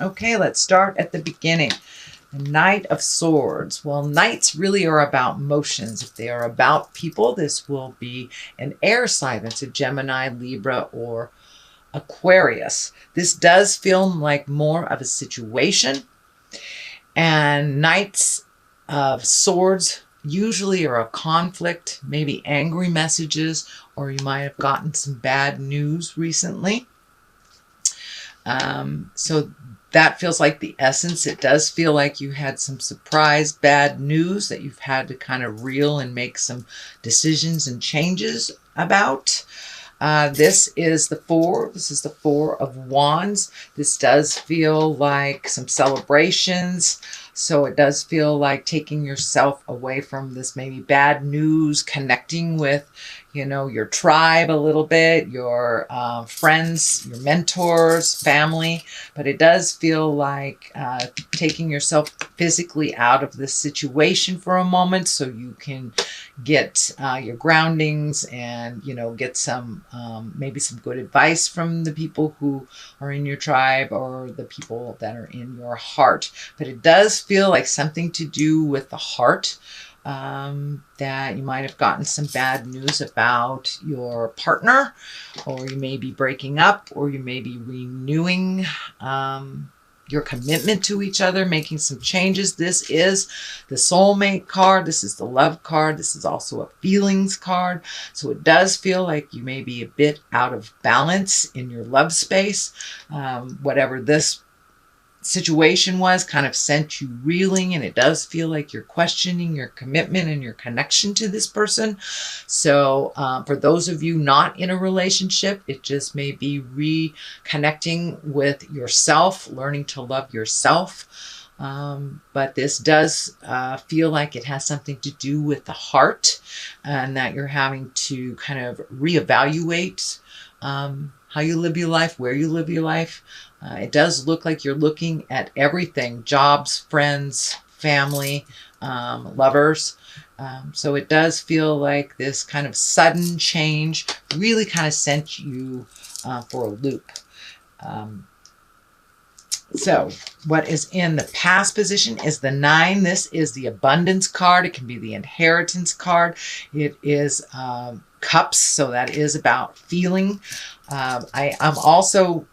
Okay, let's start at the beginning. The Knight of Swords. Well, knights really are about motions. If they are about people, this will be an air sign. That's a Gemini, Libra, or Aquarius. This does feel like more of a situation. And Knights of Swords usually are a conflict, maybe angry messages, or you might have gotten some bad news recently. So that feels like the essence. It does feel like you had some surprise bad news that you've had to kind of reel and make some decisions and changes about. This is the four. This is the Four of Wands. This does feel like some celebrations. So it does feel like taking yourself away from this maybe bad news, connecting with, your tribe a little bit, your friends, your mentors, family. But it does feel like taking yourself physically out of this situation for a moment so you can get your groundings and, get some, maybe some good advice from the people who are in your tribe or the people that are in your heart. But it does feel like something to do with the heart. That you might have gotten some bad news about your partner, or you may be breaking up, or you may be renewing your commitment to each other, making some changes. This is the soulmate card. This is the love card. This is also a feelings card. So it does feel like you may be a bit out of balance in your love space. Whatever this situation was kind of sent you reeling, and it does feel like you're questioning your commitment and your connection to this person. So for those of you not in a relationship, it just may be reconnecting with yourself, learning to love yourself. But this does feel like it has something to do with the heart, and that you're having to kind of reevaluate how you live your life, where you live your life. It does look like you're looking at everything: jobs, friends, family, lovers. So it does feel like this kind of sudden change really kind of sent you for a loop. So what is in the past position is the 9. This is the abundance card. It can be the inheritance card. It is cups, so that is about feeling. I'm also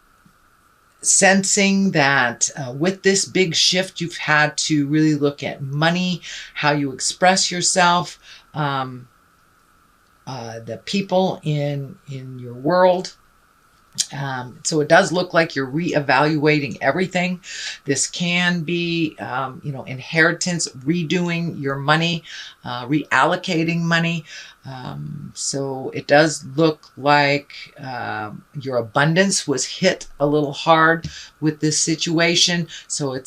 sensing that with this big shift, you've had to really look at money, how you express yourself, the people in your world. So it does look like you're reevaluating everything. This can be, inheritance, redoing your money, reallocating money. So it does look like your abundance was hit a little hard with this situation. So it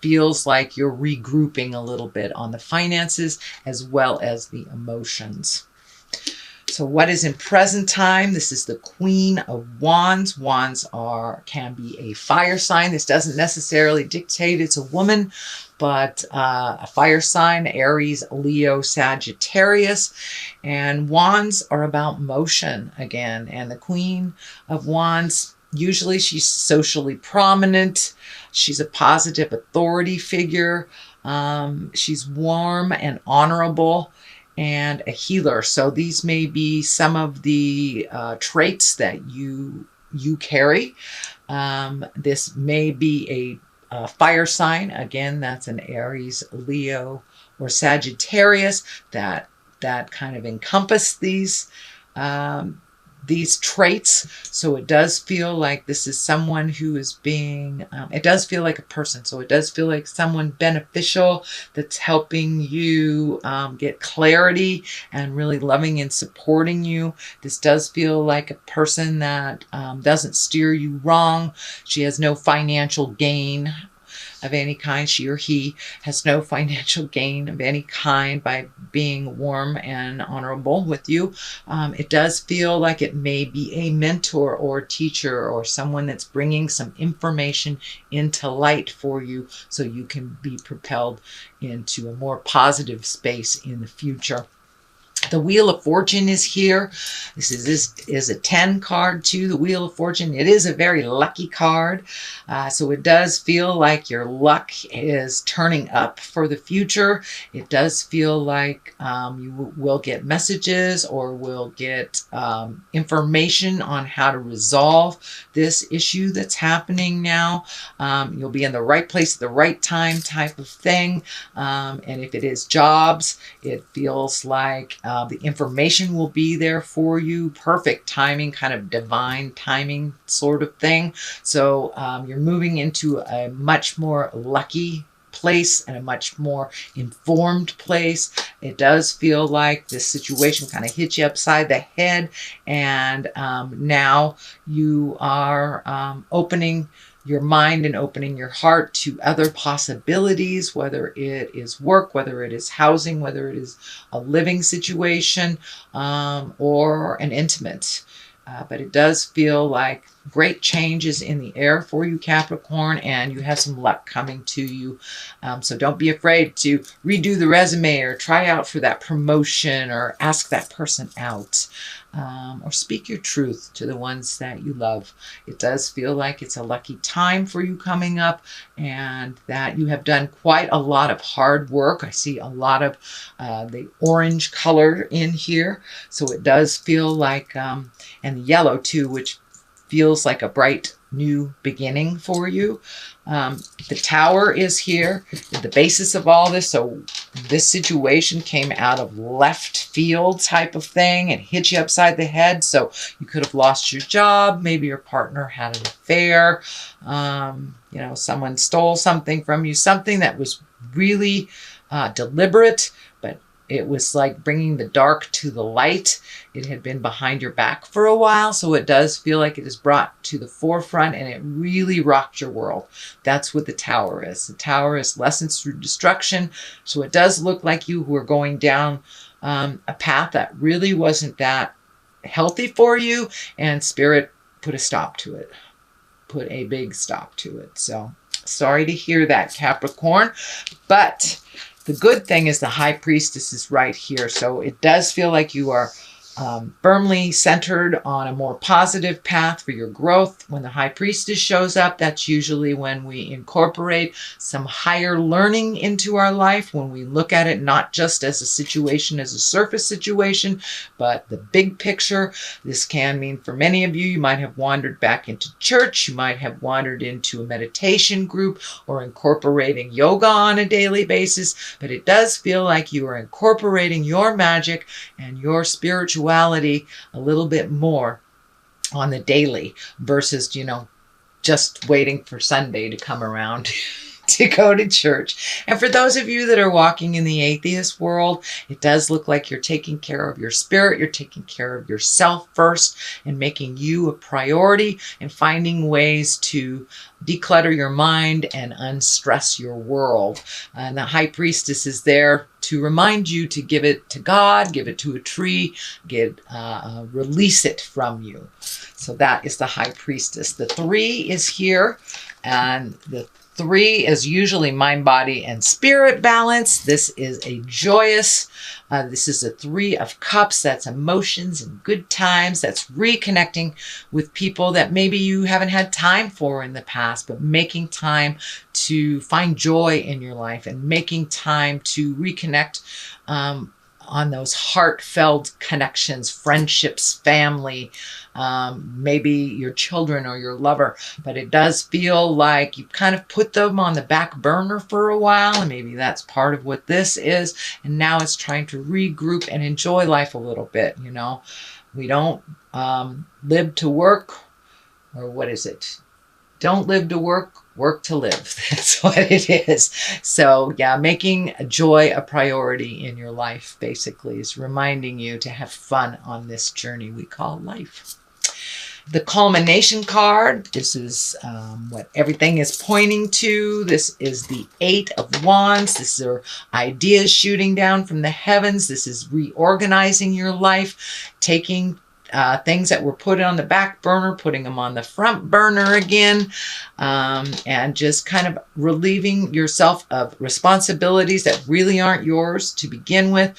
feels like you're regrouping a little bit on the finances as well as the emotions. So what is in present time? This is the Queen of Wands. Wands can be a fire sign. This doesn't necessarily dictate it's a woman, but a fire sign: Aries, Leo, Sagittarius. And wands are about motion again. And the Queen of Wands, usually she's socially prominent. She's a positive authority figure. She's warm and honorable, and a healer. So these may be some of the traits that you carry. This may be a fire sign. Again, that's an Aries, Leo, or Sagittarius that kind of encompass these traits. So it does feel like this is someone who is being, it does feel like a person. So it does feel like someone beneficial that's helping you get clarity and really loving and supporting you. This does feel like a person that doesn't steer you wrong. She has no financial gain of any kind. She or he has no financial gain of any kind by being warm and honorable with you. It does feel like it may be a mentor or teacher or someone that's bringing some information into light for you so you can be propelled into a more positive space in the future. The Wheel of Fortune is here. This is a 10 card too, the Wheel of Fortune. It is a very lucky card. So it does feel like your luck is turning up for the future. It does feel like you will get messages or will get information on how to resolve this issue that's happening now. You'll be in the right place at the right time type of thing. And if it is jobs, it feels like the information will be there for you. Perfect timing, kind of divine timing sort of thing. So you're moving into a much more lucky place and a much more informed place. It does feel like this situation kind of hit you upside the head, and now you are opening your mind and opening your heart to other possibilities, whether it is work, whether it is housing, whether it is a living situation, or an intimate. But it does feel like great changes in the air for you, Capricorn, and you have some luck coming to you. So don't be afraid to redo the resume or try out for that promotion or ask that person out. Or speak your truth to the ones that you love. It does feel like it's a lucky time for you coming up, and that you have done quite a lot of hard work. I see a lot of the orange color in here. So it does feel like, and the yellow too, which feels like a bright new beginning for you. The Tower is here, the basis of all this. So this situation came out of left field type of thing and hit you upside the head. So you could have lost your job. Maybe your partner had an affair. You know, someone stole something from you, something that was really deliberate, but it was like bringing the dark to the light. It had been behind your back for a while, so it does feel like it is brought to the forefront, and it really rocked your world. That's what the Tower is. The Tower is lessons through destruction. So it does look like you were going down a path that really wasn't that healthy for you, and Spirit put a stop to it. Put a big stop to it. So sorry to hear that, Capricorn. But the good thing is the High Priestess is right here. So it does feel like you are firmly centered on a more positive path for your growth. When the High Priestess shows up, that's usually when we incorporate some higher learning into our life, when we look at it not just as a situation, as a surface situation, but the big picture. This can mean for many of you, you might have wandered back into church, you might have wandered into a meditation group or incorporating yoga on a daily basis, but it does feel like you are incorporating your magic and your spirituality a little bit more on the daily versus, you know, just waiting for Sunday to come around to go to church. And for those of you that are walking in the atheist world, it does look like you're taking care of your spirit, you're taking care of yourself first, and making you a priority, and finding ways to declutter your mind and unstress your world. And the High Priestess is there to remind you to give it to God, give it to a tree, release it from you. So that is the High Priestess. The 3 is here, and the 3 is usually mind, body, and spirit balance. This is a joyous, this is a 3 of Cups. That's emotions and good times. That's reconnecting with people that maybe you haven't had time for in the past, but making time to find joy in your life and making time to reconnect on those heartfelt connections, friendships, family, maybe your children or your lover. But it does feel like you kind of put them on the back burner for a while, and maybe that's part of what this is. And now it's trying to regroup and enjoy life a little bit. You know, we don't live to work, or what is it? Don't live to work, work to live. That's what it is. So yeah, making joy a priority in your life basically is reminding you to have fun on this journey we call life. The culmination card, this is what everything is pointing to. This is the 8 of Wands. This is ideas shooting down from the heavens. This is reorganizing your life, taking things that were put on the back burner, putting them on the front burner again, and just kind of relieving yourself of responsibilities that really aren't yours to begin with,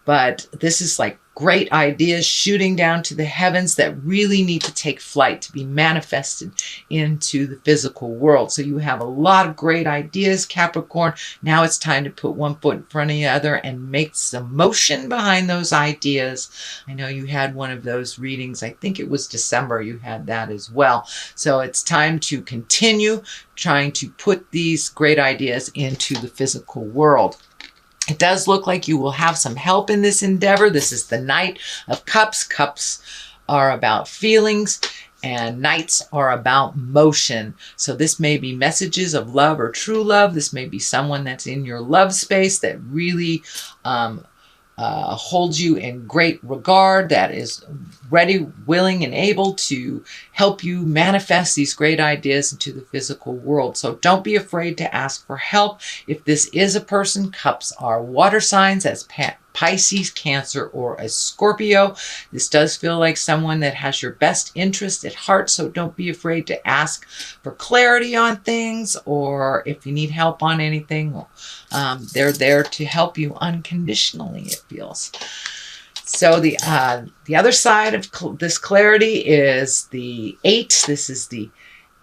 But this is like great ideas shooting down to the heavens that really need to take flight to be manifested into the physical world. So you have a lot of great ideas, Capricorn. Now it's time to put one foot in front of the other and make some motion behind those ideas. I know you had one of those readings. I think it was December you had that as well. So it's time to continue trying to put these great ideas into the physical world. It does look like you will have some help in this endeavor. This is the Knight of Cups. Cups are about feelings and Knights are about motion. So this may be messages of love or true love. This may be someone that's in your love space that really holds you in great regard, that is ready, willing, and able to help you manifest these great ideas into the physical world. So don't be afraid to ask for help. If this is a person, cups are water signs, as Pisces, Cancer, or a Scorpio. This does feel like someone that has your best interest at heart, so don't be afraid to ask for clarity on things, or if you need help on anything, they're there to help you unconditionally, it feels. So the other side of this clarity is the 8. This is the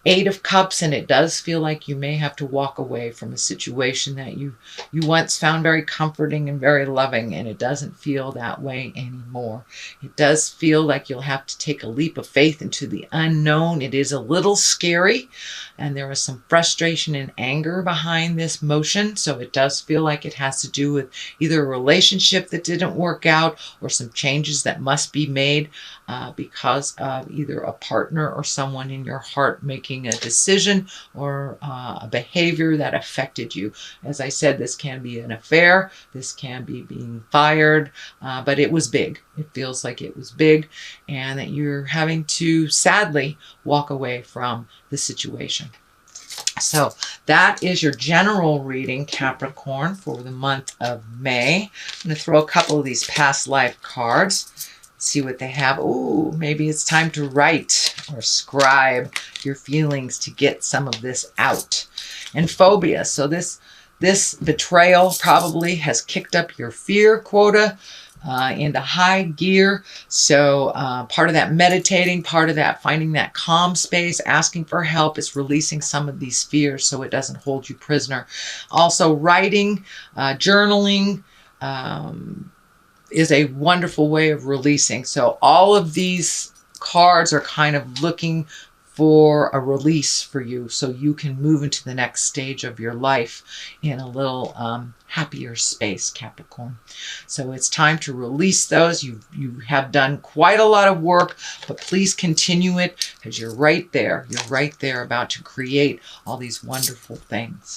8 of Cups, and it does feel like you may have to walk away from a situation that you once found very comforting and very loving, and it doesn't feel that way anymore. It does feel like you'll have to take a leap of faith into the unknown. It is a little scary, and there is some frustration and anger behind this motion, so it does feel like it has to do with either a relationship that didn't work out or some changes that must be made because of either a partner or someone in your heart making a decision or a behavior that affected you. As I said, this can be an affair, this can be being fired, but it was big. It feels like it was big, and that you're having to sadly walk away from the situation. So that is your general reading, Capricorn, for the month of May. I'm going to throw a couple of these past life cards. See what they have. Ooh, maybe it's time to write or scribe your feelings to get some of this out. And phobia. So this betrayal probably has kicked up your fear quota into high gear. So part of that meditating, part of that finding that calm space, asking for help, is releasing some of these fears so it doesn't hold you prisoner. Also writing, journaling, is a wonderful way of releasing. So all of these cards are kind of looking for a release for you so you can move into the next stage of your life in a little happier space, Capricorn. So it's time to release those. You have done quite a lot of work, but please continue it because you're right there. You're right there about to create all these wonderful things.